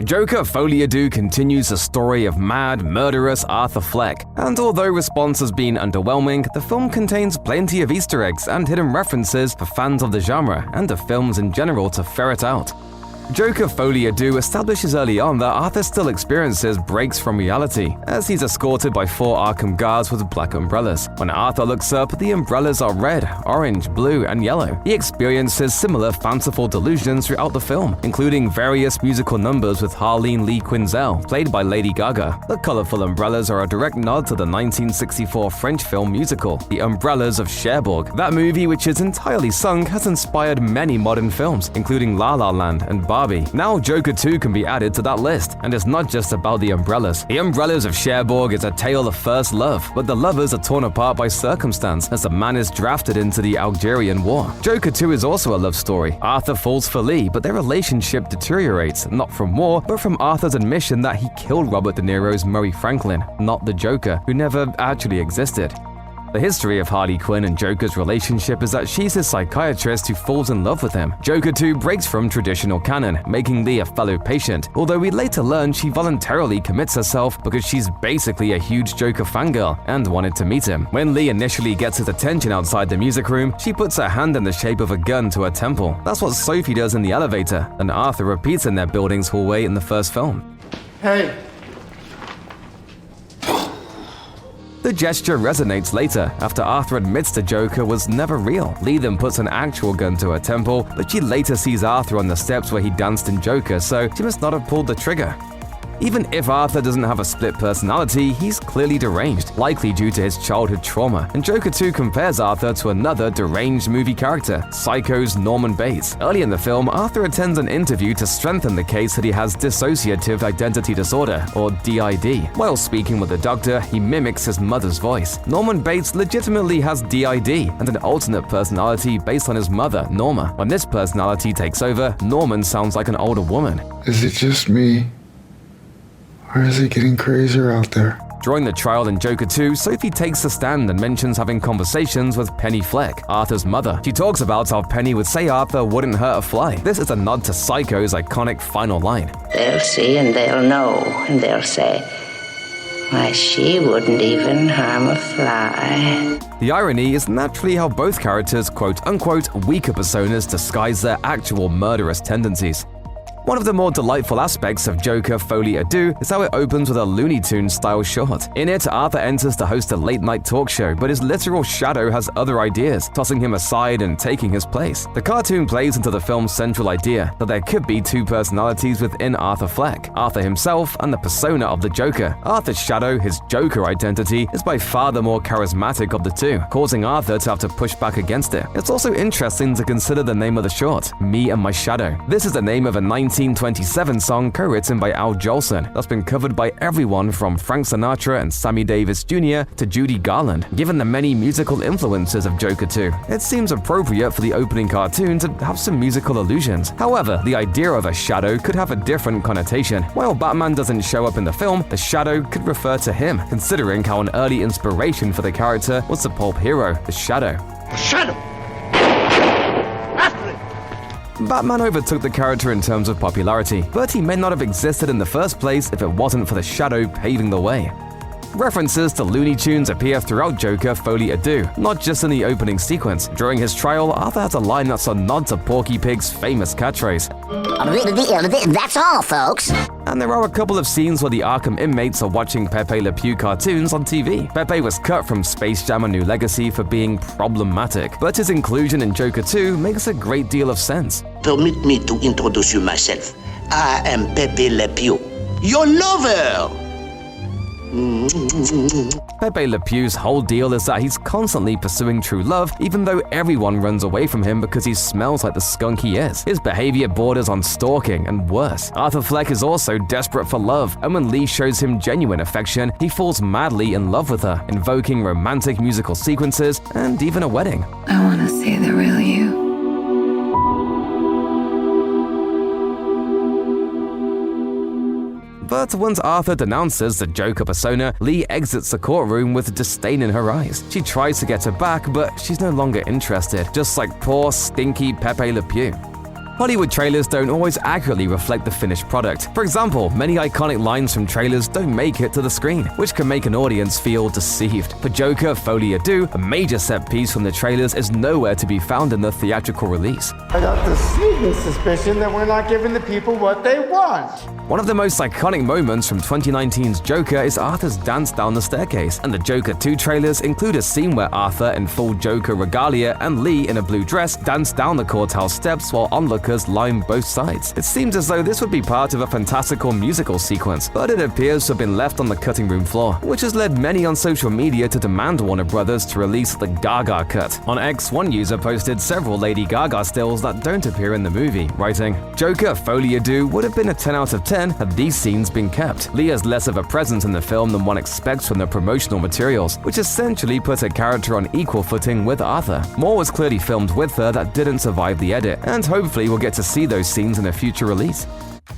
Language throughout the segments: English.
Joker Folie Deux continues the story of mad, murderous Arthur Fleck, and although response has been underwhelming, the film contains plenty of Easter eggs and hidden references for fans of the genre and of films in general to ferret out. Joker Folie Deux establishes early on that Arthur still experiences breaks from reality, as he's escorted by 4 Arkham guards with black umbrellas. When Arthur looks up, the umbrellas are red, orange, blue, and yellow. He experiences similar fanciful delusions throughout the film, including various musical numbers with Harleen Lee Quinzel, played by Lady Gaga. The colorful umbrellas are a direct nod to the 1964 French film musical, The Umbrellas of Cherbourg. That movie, which is entirely sung, has inspired many modern films, including La La Land and Barbie. Now Joker 2 can be added to that list, and it's not just about the umbrellas. The Umbrellas of Cherbourg is a tale of first love, but the lovers are torn apart by circumstance as the man is drafted into the Algerian War. Joker 2 is also a love story. Arthur falls for Lee, but their relationship deteriorates, not from war, but from Arthur's admission that he killed Robert De Niro's Murray Franklin, not the Joker, who never actually existed. The history of Harley Quinn and Joker's relationship is that she's his psychiatrist who falls in love with him. Joker 2 breaks from traditional canon, making Lee a fellow patient, although we later learn she voluntarily commits herself because she's basically a huge Joker fangirl and wanted to meet him. When Lee initially gets his attention outside the music room, she puts her hand in the shape of a gun to her temple. That's what Sophie does in the elevator, and Arthur repeats in their building's hallway in the first film. Hey! The gesture resonates later, after Arthur admits the Joker was never real. Lee then puts an actual gun to her temple, but she later sees Arthur on the steps where he danced in Joker, so she must not have pulled the trigger. Even if Arthur doesn't have a split personality, he's clearly deranged, likely due to his childhood trauma, and Joker 2 compares Arthur to another deranged movie character, Psycho's Norman Bates. Early in the film, Arthur attends an interview to strengthen the case that he has dissociative identity disorder, or DID. While speaking with the doctor, he mimics his mother's voice. Norman Bates legitimately has DID and an alternate personality based on his mother, Norma. When this personality takes over, Norman sounds like an older woman. Is it just me? Or is it getting crazier out there? During the trial in Joker 2, Sophie takes the stand and mentions having conversations with Penny Fleck, Arthur's mother. She talks about how Penny would say Arthur wouldn't hurt a fly. This is a nod to Psycho's iconic final line. They'll see and they'll know, and they'll say, why, she wouldn't even harm a fly. The irony is naturally how both characters' quote-unquote weaker personas disguise their actual murderous tendencies. One of the more delightful aspects of Joker Folie Deux is how it opens with a Looney Tunes-style short. In it, Arthur enters to host a late-night talk show, but his literal shadow has other ideas, tossing him aside and taking his place. The cartoon plays into the film's central idea that there could be 2 personalities within Arthur Fleck, Arthur himself and the persona of the Joker. Arthur's shadow, his Joker identity, is by far the more charismatic of the 2, causing Arthur to have to push back against it. It's also interesting to consider the name of the short, Me and My Shadow. This is the name of a 1927 song co-written by Al Jolson that's been covered by everyone from Frank Sinatra and Sammy Davis Jr. to Judy Garland. Given the many musical influences of Joker 2, it seems appropriate for the opening cartoon to have some musical allusions. However, the idea of a shadow could have a different connotation. While Batman doesn't show up in the film, the shadow could refer to him, considering how an early inspiration for the character was the pulp hero, the Shadow. The Shadow! Batman overtook the character in terms of popularity, but he may not have existed in the first place if it wasn't for the Shadow paving the way. References to Looney Tunes appear throughout Joker Folie Deux, not just in the opening sequence. During his trial, Arthur has a line that's a nod to Porky Pig's famous catchphrase. That's all, folks. And there are a couple of scenes where the Arkham inmates are watching Pepé Le Pew cartoons on TV. Pepe was cut from Space Jam: A New Legacy for being problematic, but his inclusion in Joker 2 makes a great deal of sense. Permit me to introduce you myself. I am Pepé Le Pew, your lover! Pepé Le Pew's whole deal is that he's constantly pursuing true love, even though everyone runs away from him because he smells like the skunk he is. His behavior borders on stalking and worse. Arthur Fleck is also desperate for love, and when Lee shows him genuine affection, he falls madly in love with her, invoking romantic musical sequences and even a wedding. I want to see the real you. But once Arthur denounces the Joker persona, Lee exits the courtroom with disdain in her eyes. She tries to get her back, but she's no longer interested, just like poor, stinky Pepé Le Pew. Hollywood trailers don't always accurately reflect the finished product. For example, many iconic lines from trailers don't make it to the screen, which can make an audience feel deceived. For Joker, Folie, Deux, a major set piece from the trailers is nowhere to be found in the theatrical release. I got the sneaking suspicion that we're not giving the people what they want. One of the most iconic moments from 2019's Joker is Arthur's dance down the staircase, and the Joker 2 trailers include a scene where Arthur in full Joker regalia and Lee in a blue dress dance down the courthouse steps while onlookers line both sides. It seems as though this would be part of a fantastical musical sequence, but it appears to have been left on the cutting room floor, which has led many on social media to demand Warner Brothers to release the Gaga cut. On X, one user posted several Lady Gaga stills that don't appear in the movie, writing, "Joker, Folie, Deux would have been a 10 out of 10 had these scenes been kept. Lee has less of a presence in the film than one expects from the promotional materials, which essentially put her character on equal footing with Arthur. More was clearly filmed with her that didn't survive the edit, and hopefully we'll get to see those scenes in a future release."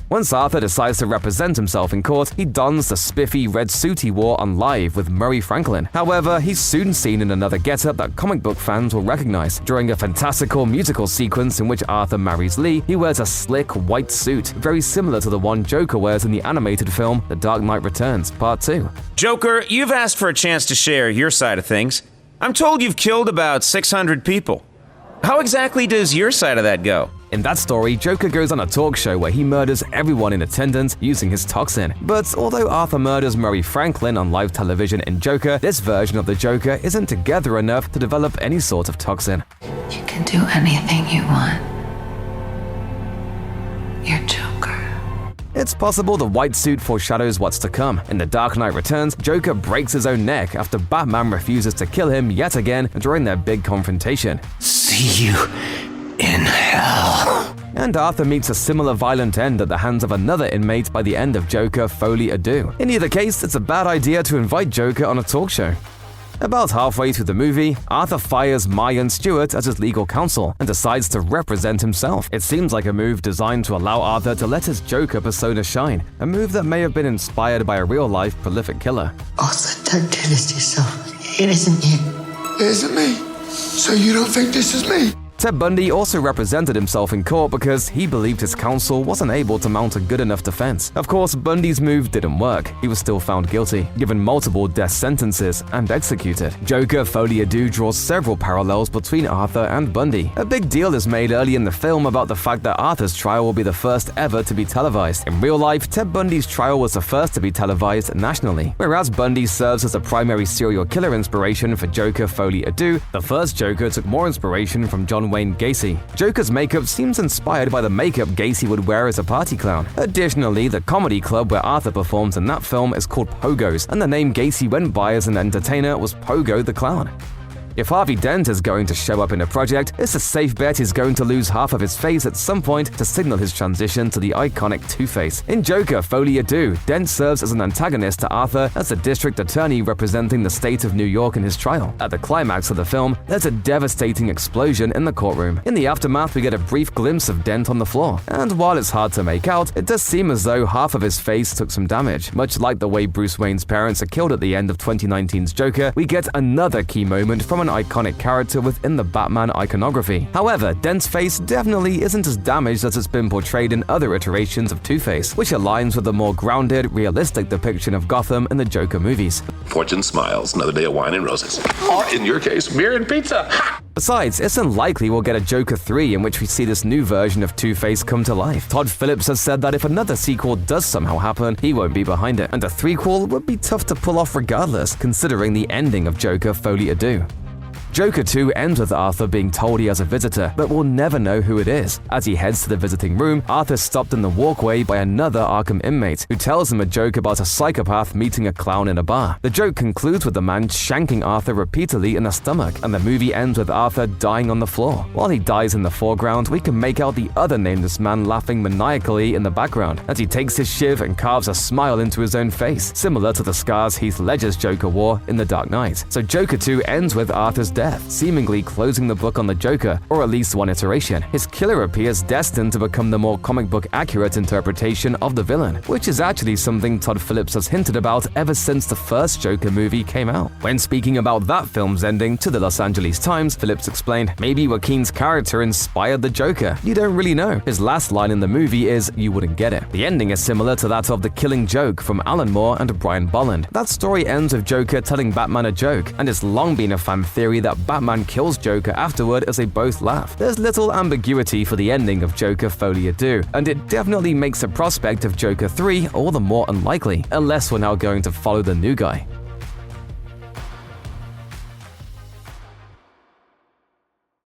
Once Arthur decides to represent himself in court, he dons the spiffy red suit he wore on Live with Murray Franklin. However, he's soon seen in another getup that comic book fans will recognize. During a fantastical musical sequence in which Arthur marries Lee, he wears a slick white suit, very similar to the one Joker wears in the animated film The Dark Knight Returns, Part 2. Joker, you've asked for a chance to share your side of things. I'm told you've killed about 600 people. How exactly does your side of that go? In that story, Joker goes on a talk show where he murders everyone in attendance using his toxin. But although Arthur murders Murray Franklin on live television in Joker, this version of the Joker isn't together enough to develop any sort of toxin. You can do anything you want. You're Joker. It's possible the white suit foreshadows what's to come. In The Dark Knight Returns, Joker breaks his own neck after Batman refuses to kill him yet again during their big confrontation. See you in hell. And Arthur meets a similar violent end at the hands of another inmate by the end of Joker, Folie, Deux. In either case, it's a bad idea to invite Joker on a talk show. About halfway through the movie, Arthur fires Mayan Stewart as his legal counsel and decides to represent himself. It seems like a move designed to allow Arthur to let his Joker persona shine, a move that may have been inspired by a real-life prolific killer. Arthur, don't do this to yourself. It isn't you. It isn't me. So you don't think this is me? Ted Bundy also represented himself in court because he believed his counsel wasn't able to mount a good enough defense. Of course, Bundy's move didn't work. He was still found guilty, given multiple death sentences, and executed. Joker, Folie, Deux draws several parallels between Arthur and Bundy. A big deal is made early in the film about the fact that Arthur's trial will be the first ever to be televised. In real life, Ted Bundy's trial was the first to be televised nationally. Whereas Bundy serves as a primary serial killer inspiration for Joker, Folie, Deux, the first Joker took more inspiration from John Wayne Gacy. Joker's makeup seems inspired by the makeup Gacy would wear as a party clown. Additionally, the comedy club where Arthur performs in that film is called Pogo's, and the name Gacy went by as an entertainer was Pogo the Clown. If Harvey Dent is going to show up in a project, it's a safe bet he's going to lose half of his face at some point to signal his transition to the iconic Two-Face. In Joker, Folie, Deux, Dent serves as an antagonist to Arthur as the district attorney representing the state of New York in his trial. At the climax of the film, there's a devastating explosion in the courtroom. In the aftermath, we get a brief glimpse of Dent on the floor. And while it's hard to make out, it does seem as though half of his face took some damage. Much like the way Bruce Wayne's parents are killed at the end of 2019's Joker, we get another key moment from an iconic character within the Batman iconography. However, Dent's face definitely isn't as damaged as it's been portrayed in other iterations of Two-Face, which aligns with the more grounded, realistic depiction of Gotham in the Joker movies. Fortune smiles, another day of wine and roses. Or in your case, beer and pizza. Ha! Besides, it's unlikely we'll get a Joker 3 in which we see this new version of Two-Face come to life. Todd Phillips has said that if another sequel does somehow happen, he won't be behind it, and a threequel would be tough to pull off regardless, considering the ending of Joker, Folie, Deux. Joker 2 ends with Arthur being told he has a visitor, but we'll never know who it is. As he heads to the visiting room, Arthur's stopped in the walkway by another Arkham inmate, who tells him a joke about a psychopath meeting a clown in a bar. The joke concludes with the man shanking Arthur repeatedly in the stomach, and the movie ends with Arthur dying on the floor. While he dies in the foreground, we can make out the other nameless man laughing maniacally in the background, as he takes his shiv and carves a smile into his own face, similar to the scars Heath Ledger's Joker wore in The Dark Knight. So Joker 2 ends with Arthur's death, seemingly closing the book on the Joker, or at least one iteration. His killer appears destined to become the more comic book accurate interpretation of the villain, which is actually something Todd Phillips has hinted about ever since the first Joker movie came out. When speaking about that film's ending to the Los Angeles Times, Phillips explained, "Maybe Joaquin's character inspired the Joker. You don't really know. His last line in the movie is, 'You wouldn't get it.' The ending is similar to that of The Killing Joke from Alan Moore and Brian Bolland. That story ends with Joker telling Batman a joke, and it's long been a fan theory that Batman kills Joker afterward as they both laugh. There's little ambiguity for the ending of Joker Folie Deux, and it definitely makes the prospect of Joker 3 all the more unlikely, unless we're now going to follow the new guy.